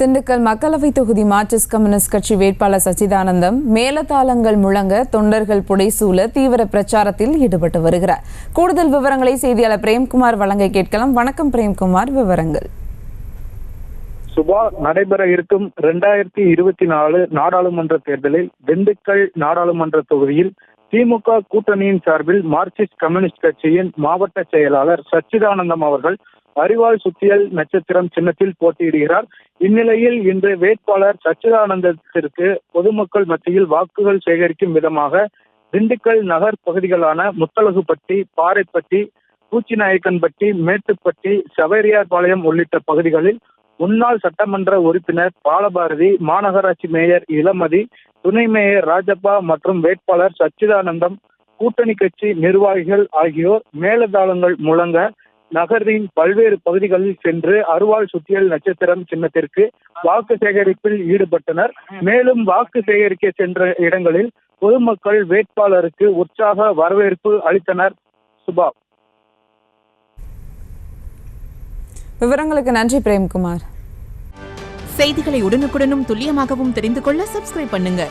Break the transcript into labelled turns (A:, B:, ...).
A: திண்டுக்கல் மக்களவை தொகுதி Marxist communist கட்சி வேட்பாளர் சச்சிதானந்தம் மேலதாளங்கள் முழங்க தொண்டர்கள் புடைசூழ தீவிர பிரச்சாரத்தில் ஈடுபட்டு வருகிறார். கூடுதல் விவரங்களை செய்தியாளர் பிரேம்குமார் வழங்க கேட்கலாம். வணக்கம் பிரேம்குமார், விவரங்கள்.
B: சுபா, நடைபெற இருக்கும் 2024 நாடாளுமன்ற தேர்தலில் திண்டுக்கல் நாடாளுமன்ற தொகுதியில் திமுக கூட்டணியின் சார்பில் மார்க்சிஸ்ட் கம்யூனிஸ்ட் கட்சியின் மாவட்ட செயலாளர் சச்சிதானந்தம் அவர்கள் அறிவாள் சுத்தியல் நட்சத்திரம் சின்னத்தில் போட்டியிடுகிறார். இந்நிலையில் இன்று வேட்பாளர் சச்சிதானந்தத்திற்கு பொதுமக்கள் மத்தியில் வாக்குகள் சேகரிக்கும் விதமாக திண்டுக்கல் நகர் பகுதிகளான முத்தலகுப்பட்டி, பாறைப்பட்டி, பூச்சிநாயக்கன்பட்டி, மேட்டுப்பட்டி, சவேரியார்பாளையம் உள்ளிட்ட பகுதிகளில் முன்னாள் சட்டமன்ற உறுப்பினர் பாலபாரதி, மாநகராட்சி மேயர் இளமதி, துணை மேயர் ராஜப்பா மற்றும் வேட்பாளர் சச்சிதானந்தம் கூட்டணி கட்சி நிர்வாகிகள் ஆகியோர் மேலதாளங்கள் முழங்க நகரின் பல்வேறு பகுதிகளில் சென்று அருவாள் சுத்தியல் நட்சத்திரம் சின்னத்திற்கு வாக்கு சேகரிப்பில் ஈடுபட்டனர். மேலும் வாக்கு சேகரிக்க சென்ற இடங்களில் பொதுமக்கள் வேட்பாளருக்கு உற்சாக வரவேற்பு அளித்தனர். சுபா,
A: விவரங்களுக்கு நன்றி பிரேம்குமார்.
C: செய்திகளை உடனுக்குடனும் துல்லியமாகவும் தெரிந்து கொள்ள சப்ஸ்கிரைப் பண்ணுங்க.